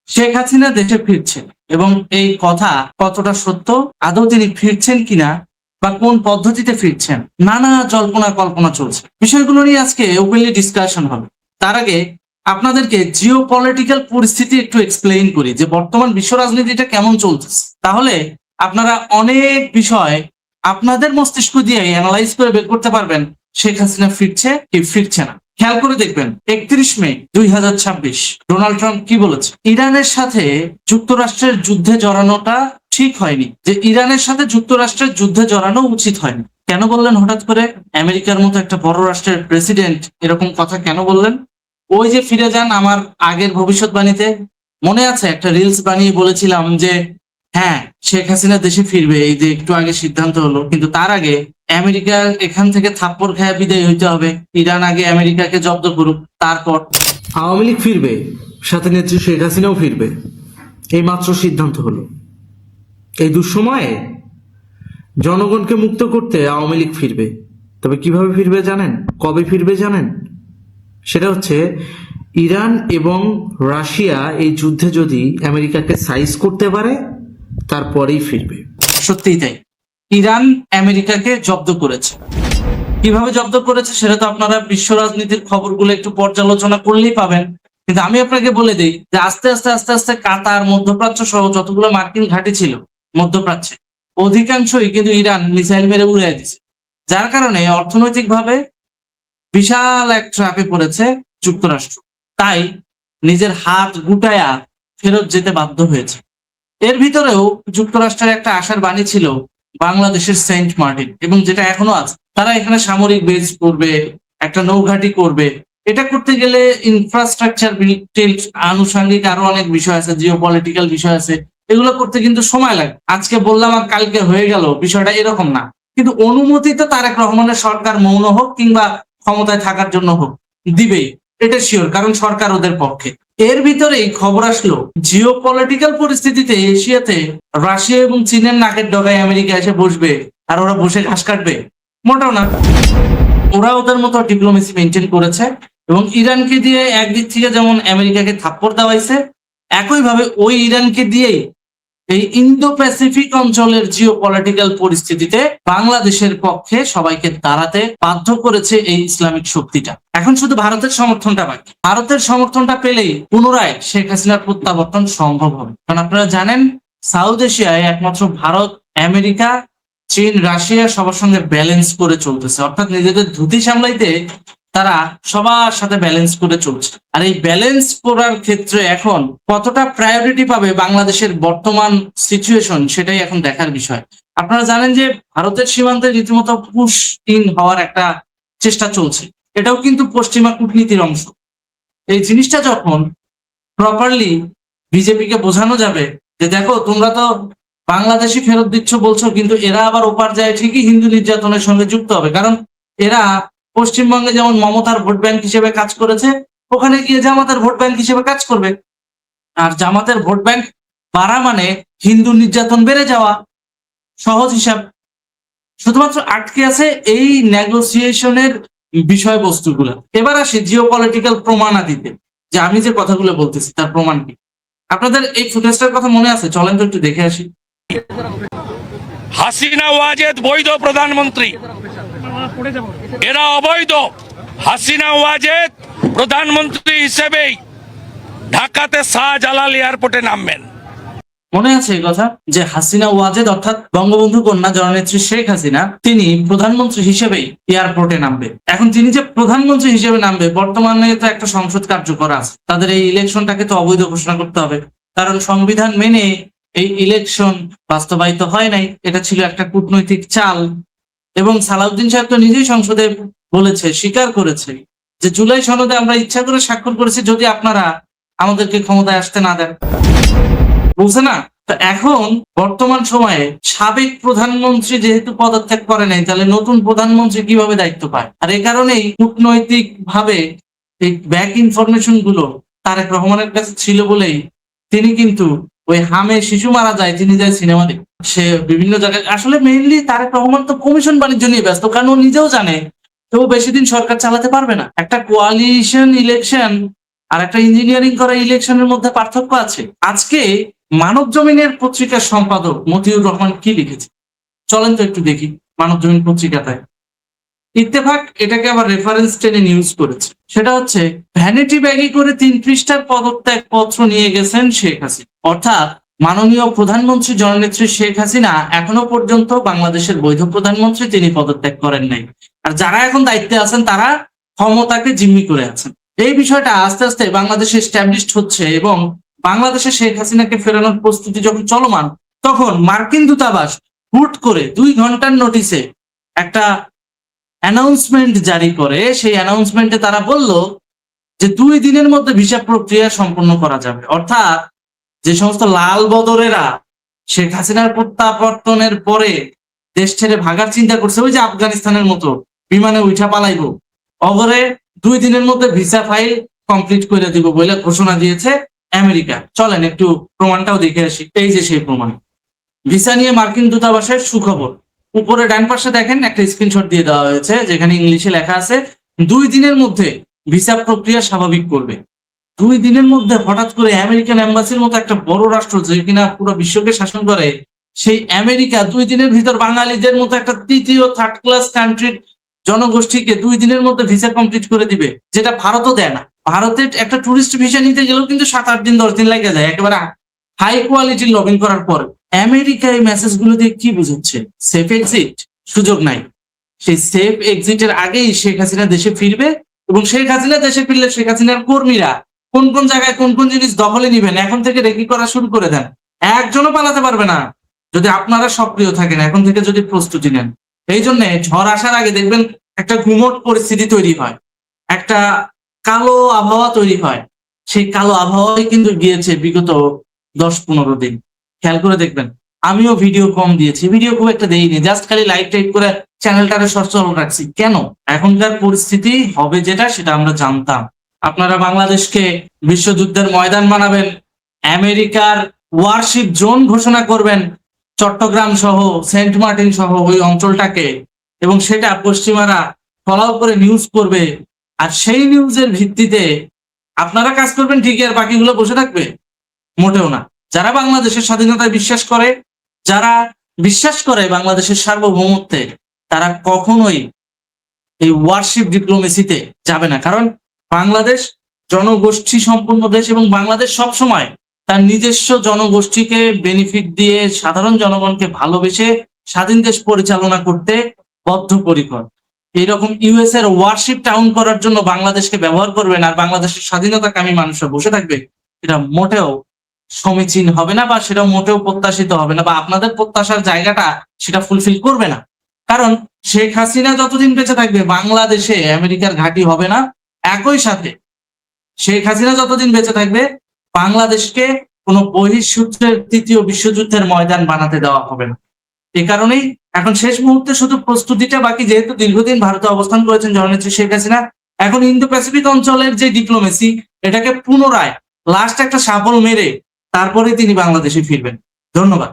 শেখ হাসিনা দেশে ফিরছেন এবং এই কথা কতটা সত্য, আদৌ তিনি ফিরছেন কিনা বা কোন পদ্ধতিতে ফিরছেন, নানা জল্পনা কল্পনা চলছে। বিষয়গুলো নিয়ে আজকে ওপেনলি ডিসকাশন হবে। তার আগে আপনাদেরকে জিও পলিটিক্যাল পরিস্থিতি একটু এক্সপ্লেইন করি যে বর্তমান বিশ্ব রাজনীতিটা কেমন চলতেছে। তাহলে আপনারা অনেক বিষয় আপনাদের মস্তিষ্ক দিয়ে অ্যানালাইজ করে বের করতে পারবেন শেখ হাসিনা ফিরছে কি ফিরছে না। খেয়াল করে দেখবেন 31 মে 2026 ডোনাল্ড ট্রাম্প কি বলেছে, ইরানের সাথে যুক্তরাষ্ট্রের যুদ্ধে জড়ানোটা ঠিক হয়নি, যে ইরানের সাথে যুক্তরাষ্ট্রের যুদ্ধে জড়ানো উচিত হয়নি। কেন বললেন হঠাৎ করে? আমেরিকার মতো একটা বড় রাষ্ট্রের প্রেসিডেন্ট এরকম কথা কেন বললেন? ওই যে ফিরে যান আমার আগের ভবিষ্যৎবাণীতে, মনে আছে একটা রিলস বানিয়ে বলেছিলাম যে হ্যাঁ শেখ হাসিনা দেশে ফিরবে, এই যে একটু আগে সিদ্ধান্ত হলো, কিন্তু তার আগে আমেরিকা এখান থেকে থাপ্পড় খায়া বিদায় হইতে হবে, ইরান আগে আমেরিকাকে জব্দ করুক, তারপর আওয়ামী লীগ ফিরবে, সাথে নেত্রী শেখ হাসিনাও ফিরবে, এই মাত্র সিদ্ধান্ত হলো। এই দুঃসময়ে জনগণকে মুক্ত করতে আওয়ামী লীগ ফিরবে। তবে কিভাবে ফিরবে জানেন? কবে ফিরবে জানেন? সেটা হচ্ছে ইরান এবং রাশিয়া এই যুদ্ধে যদি আমেরিকাকে সাইজ করতে পারে তারপরেই ফিরবে। সত্যিই তাই, ইরান আমেরিকাকে জব্দ করেছে। কিভাবে জব্দ করেছে সেটা তো আপনারা বিশ্ব রাজনীতির খবরগুলো একটু পর্যালোচনা করলেই পাবেন। কিন্তু আমি আপনাকে বলে দিই যে আস্তে আস্তে আস্তে আস্তে কাতার, মধ্যপ্রাচ্য সহ যতগুলো মার্কিন ঘাঁটি ছিল মধ্যপ্রাচ্যে, অধিকাংশই কিন্তু ইরান মিসাইল মেরে উড়িয়ে দিচ্ছে, যার কারণে অর্থনৈতিকভাবে বিশাল এক ট্র্যাপে পড়েছে যুক্তরাষ্ট্র। তাই নিজের হাত গুটায়া ফেরত যেতে বাধ্য হয়েছে। এর ভিতরেও যুক্তরাষ্ট্রের একটা আশার বাণী ছিল বাংলাদেশের সেন্ট মার্টিন, এবং যেটা এখনো আছে। তারা এখানে সামরিক বেস করবে, একটা নৌঘাঁটি করবে। এটা করতে গেলে ইনফ্রাস্ট্রাকচার বিল্ড, আনুষঙ্গিক আরো অনেক বিষয় আছে, জিও পলিটিক্যাল বিষয় আছে, এগুলো করতে কিন্তু সময় লাগে। আজকে বললাম আর কালকে হয়ে গেল, বিষয়টা এরকম না। কিন্তু অনুমতি তো তারেক রহমানের সরকার মৌন হোক কিংবা ক্ষমতায় থাকার জন্য হোক দিবেই, এটা শিওর, কারণ সরকার ওদের পক্ষে। এর ভিতরেই খবর আসলো জিও পলিটিক্যাল পরিস্থিতিতে এশিয়াতে রাশিয়া এবং চীনের নাকের ডগায় আমেরিকা এসে বসবে, আর ওরা বসে ঘাস কাটবে? মোটাও না। ওরা ওদের মতো ডিপ্লোমেসি মেনটেন করেছে এবং ইরানকে দিয়ে একদিক থেকে যেমন আমেরিকাকে থাপ্পড় দেওয়াইছে, একইভাবে ওই ইরানকে দিয়েই এই ইন্দো প্যাসিফিক অঞ্চলের জিও পলিটিক্যাল পরিস্থিতিতে বাংলাদেশের পক্ষে সবাইকে দাঁড়াতে বাধ্য করেছে এই ইসলামিক শক্তিটা। এখন শুধু ভারতের সমর্থনটা বাকি। ভারতের সমর্থনটা পেলেই পুনরায় শেখ হাসিনার প্রত্যাবর্তন সম্ভব হবে। কারণ আপনারা জানেন সাউথ এশিয়ায় একমাত্র ভারত, আমেরিকা, চীন, রাশিয়া সবার সঙ্গে ব্যালেন্স করে চলতেছে, অর্থাৎ নিজেদের ধুতি সামলাইতে তারা সবার সাথে ব্যালেন্স করে চলছে। আর এই ব্যালেন্স করার ক্ষেত্রে এখন কতটা প্রায়োরিটি পাবে বাংলাদেশের বর্তমান সিচুয়েশন, সেটাই এখন দেখার বিষয়। আপনারা জানেন যে ভারতের সীমান্তে রীতিমতো পুশ ইন হওয়ার একটা চেষ্টা চলছে, এটাও কিন্তু পশ্চিমা কূটনীতির অংশ। এই জিনিসটা যখন প্রপারলি বিজেপিকে বোঝানো যাবে যে দেখো তোমরা তো বাংলাদেশি ফেরত দিচ্ছ বলছো, কিন্তু এরা আবার ওপার যায় ঠিকই হিন্দু নির্যাতনের সঙ্গে যুক্ত হবে, কারণ এরা পশ্চিমবঙ্গে যেমন মমতার ভোট ব্যাংক হিসেবে কাজ করেছে, ওখানে গিয়ে জামাতের ভোট ব্যাংক হিসেবে কাজ করবে। আর জামাতের ভোট ব্যাংক বাড়া মানে হিন্দু নির্যাতন বেড়ে যাওয়া, সহজ হিসাব। শুধুমাত্র আটকে আছে এই নেগোসিয়েশনের বিষয়বস্তুগুলো। এবার আসি জিও পলিটিক্যাল প্রমাণাদিতে, যে আমি যে কথাগুলো বলতেছি তার প্রমাণ কি। আপনাদের এই ফুটেজটার কথা মনে আছে? চলেন তো একটু দেখে আসি। হাসিনা ওয়াজেদ বৈধ প্রধানমন্ত্রী, এরা অবৈধ। হাসিনা ওয়াজেদ প্রধানমন্ত্রী হিসেবেই ঢাকাতে শাহজালাল এয়ারপোর্টে নামবেন। মনে আছে এই কথা যে হাসিনা ওয়াজেদ অর্থাৎ বঙ্গবন্ধু কন্যা জননেত্রী শেখ হাসিনা তিনি প্রধানমন্ত্রী হিসেবেই এয়ারপোর্টে নামবে। এখন তিনি যে প্রধানমন্ত্রী হিসেবে নামবে, বর্তমানে তো একটা সংসদ কার্যকর আছে, তাদের এই ইলেকশনটাকে তো অবৈধ ঘোষণা করতে হবে, কারণ সংবিধান মেনে এই ইলেকশন বাস্তবায়িত হয় নাই। এটা ছিল একটা কূটনৈতিক চাল, এবং সালাউদ্দিন সাহেব তো নিজেই সংসদে বলেছে, স্বীকার করেছে যে জুলাই সনদে আমরা ইচ্ছা করে স্বাক্ষর করেছি যদি আপনারা আমাদেরকে ক্ষমতায় আসতে না দেন, বুঝছে না? তো এখন বর্তমান সময়ে সাবেক প্রধানমন্ত্রী যেহেতু পদত্যাগ করে নাই, তাহলে নতুন প্রধানমন্ত্রী কিভাবে দায়িত্ব পায়? আর এই কারণেই কূটনৈতিক ভাবে এই ব্যাক ইনফরমেশন গুলো তারেক রহমানের কাছে ছিল বলেই তিনি কিন্তু ওই হামে শিশু মারা যায় তিনি যায় সিনেমা দেখে, সে বিভিন্ন জায়গায়। আসলে মেইনলি তারেক রহমান তো কমিশন বাণিজ্য নিয়ে ব্যস্ত, কারণ ও নিজেও জানে তো বেশি দিন সরকার চালাতে পারবে না। একটা কোয়ালিশন ইলেকশন আর একটা ইঞ্জিনিয়ারিং করা ইলেকশনের মধ্যে পার্থক্য আছে। আজকে মানব জমিনের পত্রিকার সম্পাদক মতিউর রহমান কি লিখেছে চলেন তো একটু দেখি। মানব জমিন পত্রিকাটায় ইত্তেফাক এটাকে আবার রেফারেন্স টেনে নিউজ করেছে, সেটা হচ্ছে ভ্যানিটি ব্যাগে করে 3 পৃষ্ঠার পদত্যাগ পত্র নিয়ে গেছেন শেখ হাসিনা। অর্থাৎ মাননীয় প্রধানমন্ত্রী জননেত্রী শেখ হাসিনা এখনো পর্যন্ত বাংলাদেশের বৈধ প্রধানমন্ত্রী, তিনি পদত্যাগ করেন নাই। আর যারা এখন দায়িত্বে আছেন তারা ক্ষমতাকে জিম্মি করে আছেন। এই বিষয়টা আস্তে আস্তে বাংলাদেশে এস্টাবলিশড হচ্ছে এবং বাংলাদেশে শেখ হাসিনাকে ফেরানোর প্রস্তুতি যখন চলমান, তখন মার্কিন দূতাবাস হুট করে 2 ঘন্টার নোটিসে একটা অ্যানাউন্সমেন্ট জারি করে। সেই অ্যানাউন্সমেন্টে তারা বলল যে 2 দিনের মধ্যে ভিসা প্রক্রিয়া সম্পন্ন করা যাবে। অর্থাৎ যে সমস্ত লাল বদরেরা শেখ হাসিনার প্রত্যাবর্তনের পরে দেশ ছেড়ে ভাগার চিন্তা করছে, ওই যে আফগানিস্তানের মতো বিমানে উঠা পালাইবো, অগরে 2 দিনের মধ্যে ভিসা ফাইল কমপ্লিট করে দিব বলে ঘোষণা দিয়েছে আমেরিকা। চলেন একটু প্রমাণটাও দেখে আসি। এই যে সেই প্রমাণ, ভিসা নিয়ে মার্কিন দূতাবাসের সুখবর। উপরে ডান পাশে দেখেন একটা স্ক্রিনশট দিয়ে দেওয়া হয়েছে, যেখানে ইংলিশে লেখা আছে 2 দিনের মধ্যে ভিসা প্রক্রিয়া স্বাভাবিক করবে। 2 দিনের মধ্যে হঠাৎ করে আমেরিকান এম্বাসির মতো একটা বড় রাষ্ট্র, যে কিনা পুরো বিশ্বকে শাসন করে, সেই আমেরিকা 2 দিনের ভিতর বাঙালিদের মতো একটা তৃতীয় 3rd ক্লাস কান্ট্রির জনগোষ্ঠীকে 2 দিনের মধ্যে ভিসা কমপ্লিট করে দিবে, যেটা ভারতও দেয় না। ভারতের একটা টুরিস্ট ভিসা নিতে গেলেও কিন্তু 7-8 দিন 10 দিন লেগে যায়, একেবারে হাই কোয়ালিটির লগ ইন করার পর। আমেরিকা এই মেসেজ গুলো দিয়ে কি বুঝাচ্ছে? সেফ এক্সিট, সুযোগ নাই। সেই সেফ এক্সিটের আগেই শেখ হাসিনা দেশে ফিরবে এবং শেখ হাসিনা দেশে ফিরলে শেখ হাসিনার কর্মীরা কোন কোন জায়গায় কোন কোন জিনিস দখলে নিবেন এখন থেকে রেকি করা শুরু করে দেন। একজনও পালাতে পারবে না যদি আপনারা সক্রিয় থাকেন, এখন থেকে যদি প্রস্তুতি নেন। এই জন্য ঝড় আসার আগে দেখবেন একটা গুমট পরিস্থিতি তৈরি হয়, একটা কালো আবহাওয়া তৈরি হয়। সেই কালো আবহাওয়াই কিন্তু গিয়েছে বিগত 10-15 দিন। খেয়াল করে দেখবেন, আমিও ভিডিও কম দিয়েছি, ভিডিও খুব একটা দেইনি, জাস্ট খালি লাইভ টাইপ করে চ্যানেলটাকে সচল রাখছি। কেন? এখনকার পরিস্থিতি হবে যেটা, সেটা আমরা জানতাম। আপনারা বাংলাদেশকে বিশ্বযুদ্ধের ময়দান বানাবেন, আমেরিকার ওয়ারশিপ জোন ঘোষণা করবেন চট্টগ্রাম সহ সেন্ট মার্টিন সহ ওই অঞ্চলটাকে, এবং সেটা পশ্চিমারা ফলো করে নিউজ করবে। আর সেই নিউজের ভিত্তিতে আপনারা কাজ করবেন ঠিকই, আর বাকিগুলো বসে থাকবে? মোটেও না। যারা বাংলাদেশের স্বাধীনতায় বিশ্বাস করে, যারা বিশ্বাস করে বাংলাদেশের সার্বভৌমত্বে, তারা কখনোই এই ওয়ারশিপ ডিপ্লোমেসিতে যাবে না। কারণ বাংলাদেশ জনগোষ্ঠী সম্পন্ন দেশ এবং বাংলাদেশ সবসময় তার নিজস্ব জনগোষ্ঠীকে বেনিফিট দিয়ে সাধারণ জনগণকে ভালোবেসে স্বাধীন দেশ পরিচালনা করতে বদ্ধপরিকর। এইরকম ইউএস এর ওয়ারশিপ টাউন করার জন্য বাংলাদেশকে ব্যবহার করবেন আর বাংলাদেশের স্বাধীনতাকামী মানুষরা বসে থাকবে, এটা মোটেও সমীচীন হবে না, বা সেটা মোটেও প্রত্যাশিত হবে না, বা আপনাদের প্রত্যাশার জায়গাটা সেটা ফুলফিল করবে না। কারণ শেখ হাসিনা যতদিন বেঁচে থাকবে বাংলাদেশে আমেরিকার ঘাঁটি হবে না। একই সাথে শেখ হাসিনা যতদিন বেঁচে থাকবে বাংলাদেশকে কোনো বহিঃসূত্রের 3য় বিশ্বযুদ্ধের ময়দান বানাতে দেওয়া হবে না। এ কারণেই এখন শেষ মুহূর্তে শুধু প্রস্তুতিটা বাকি। যেহেতু দীর্ঘদিন ভারতে অবস্থান করেছেন জননেত্রী শেখ হাসিনা, এখন ইন্দো প্যাসিফিক অঞ্চলের যে ডিপ্লোমেসি, এটাকে পুনরায় লাস্ট একটা সাফল্য মেরে তারপরে তিনি বাংলাদেশে ফিরবেন। ধন্যবাদ।